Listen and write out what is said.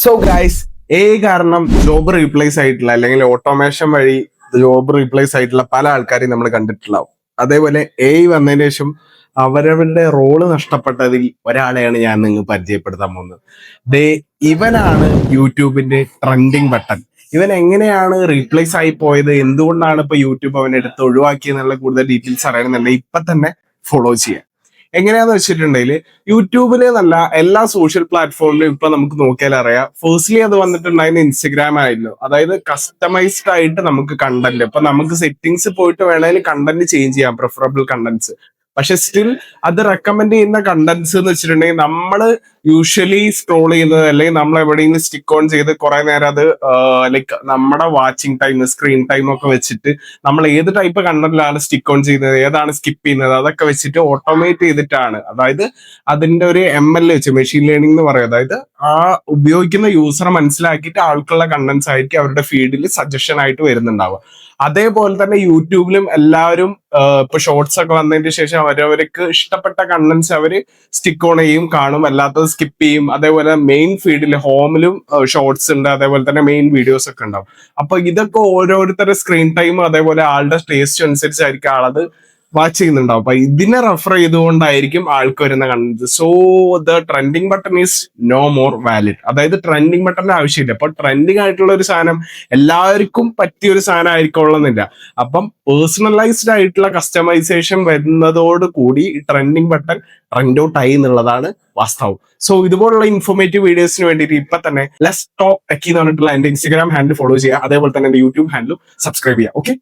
So guys, കാരണം job replace ആയിട്ടുള്ള അല്ലെങ്കിൽ ഓട്ടോമേഷൻ വഴി ജോബ് റീപ്ലേസ് ആയിട്ടുള്ള പല ആൾക്കാരെയും നമ്മൾ കണ്ടിട്ടുണ്ടാവും. അതേപോലെ വന്നതിന് ശേഷം അവരവരുടെ റോള് നഷ്ടപ്പെട്ടതിൽ ഒരാളെയാണ് ഞാൻ നിങ്ങൾ പരിചയപ്പെടുത്താൻ പോകുന്നത്. ദേ ഇവനാണ് യൂട്യൂബിന്റെ ട്രെൻഡിങ് ബട്ടൺ. ഇവൻ എങ്ങനെയാണ് റീപ്ലേസ് ആയി പോയത്, എന്തുകൊണ്ടാണ് ഇപ്പൊ യൂട്യൂബ് അവനെ എടുത്ത് ഒഴിവാക്കിയെന്നുള്ള കൂടുതൽ ഡീറ്റെയിൽസ് അറിയണമെന്നുണ്ടെങ്കിൽ ഇപ്പൊ തന്നെ ഫോളോ ചെയ്യാം. എങ്ങനെയാന്ന് വെച്ചിട്ടുണ്ടെങ്കിൽ യൂട്യൂബില് നല്ല എല്ലാ സോഷ്യൽ പ്ലാറ്റ്ഫോമിലും ഇപ്പൊ നമുക്ക് നോക്കിയാൽ അറിയാം. ഫേഴ്സ്ലി അത് വന്നിട്ടുണ്ടായിരുന്ന ഇൻസ്റ്റഗ്രാം ആയിരുന്നു. അതായത് കസ്റ്റമൈസ്ഡ് ആയിട്ട് നമുക്ക് കണ്ടന്റ്, ഇപ്പൊ നമുക്ക് സെറ്റിങ്സ് പോയിട്ട് വേണമെങ്കിൽ കണ്ടന്റ് ചേഞ്ച് ചെയ്യാം, പ്രിഫറബിൾ കണ്ടന്റ്സ്. പക്ഷെ സ്റ്റിൽ അത് റെക്കമെൻഡ് ചെയ്യുന്ന കണ്ടന്റ്സ് എന്ന് വെച്ചിട്ടുണ്ടെങ്കിൽ നമ്മൾ യൂഷ്വലി സ്ക്രോൾ ചെയ്യുന്നത് അല്ലെങ്കിൽ നമ്മൾ എവിടെയെങ്കിലും സ്റ്റിക്ക് ഓൺ ചെയ്ത് കുറെ നേരം അത് ലൈക്ക് നമ്മുടെ വാച്ചിങ് ടൈം, സ്ക്രീൻ ടൈം ഒക്കെ വെച്ചിട്ട് നമ്മൾ ഏത് ടൈപ്പ് കണ്ടന്റിലാണ് സ്റ്റിക്ക് ഓൺ ചെയ്യുന്നത്, ഏതാണ് സ്കിപ്പ് ചെയ്യുന്നത്, അതൊക്കെ വെച്ചിട്ട് ഓട്ടോമേറ്റ് ചെയ്തിട്ടാണ്. അതായത് അതിന്റെ ഒരു ML വെച്ച്, മെഷീൻ ലേണിംഗ് എന്ന് പറയും. അതായത് ആ ഉപയോഗിക്കുന്ന യൂസറെ മനസ്സിലാക്കിയിട്ട് ആൾക്കുള്ള കണ്ടന്റ്സ് ആയിരിക്കും അവരുടെ ഫീഡിൽ സജഷൻ ആയിട്ട് വരുന്നുണ്ടാവുക. അതേപോലെ തന്നെ യൂട്യൂബിലും എല്ലാവരും ഇപ്പൊ ഷോർട്സ് ഒക്കെ വന്നതിന് ശേഷം അവരവർക്ക് ഇഷ്ടപ്പെട്ട കണ്ടന്റ്സ് അവര് സ്റ്റിക്ക് ഓൺ ചെയ്യും, കാണും, അല്ലാത്തത് സ്കിപ്പ് ചെയ്യും. അതേപോലെ മെയിൻ ഫീഡിൽ ഹോമിലും ഷോർട്സ് ഉണ്ട്, അതേപോലെ തന്നെ മെയിൻ വീഡിയോസ് ഒക്കെ ഉണ്ടാവും. അപ്പൊ ഇതൊക്കെ ഓരോരുത്തരുടെ സ്ക്രീൻ ടൈം അതേപോലെ ആളുടെ ടേസ്റ്റ് അനുസരിച്ചായിരിക്കും ആളത് വാച്ച് ചെയ്യുന്നുണ്ടാവും. അപ്പൊ ഇതിനെ റെഫർ ചെയ്തുകൊണ്ടായിരിക്കും ആൾക്ക് വരുന്ന content. So the trending button is no more valid. അതായത് ട്രെൻഡിങ് ബട്ടന്റെ ആവശ്യമില്ല. അപ്പൊ ട്രെൻഡിങ് ആയിട്ടുള്ള ഒരു സാധനം എല്ലാവർക്കും പറ്റിയ ഒരു സാധനം ആയിരിക്കണമെന്നില്ല. അപ്പം പേഴ്സണലൈസ്ഡ് ആയിട്ടുള്ള കസ്റ്റമൈസേഷൻ വരുന്നതോട് കൂടി ട്രെൻഡിങ് ബട്ടൺ ട്രെൻഡ് ഔട്ട് ആയി എന്നുള്ളതാണ് വാസ്തവം. സോ ഇതുപോലുള്ള ഇൻഫോർമേറ്റീവ് വീഡിയോസിന് വേണ്ടിയിട്ട് ഇപ്പൊ തന്നെ ലെറ്റ്സ് ടോക്ക് ടെക്കി എന്ന് പറഞ്ഞിട്ടുള്ള എന്റെ ഇൻസ്റ്റാഗ്രാം ഹാൻഡിൽ ഫോളോ ചെയ്യുക. അതേപോലെ തന്നെ എന്റെ യൂട്യൂബ് ഹാൻഡിലും സബ്സ്ക്രൈബ് ചെയ്യുക. ഓക്കെ.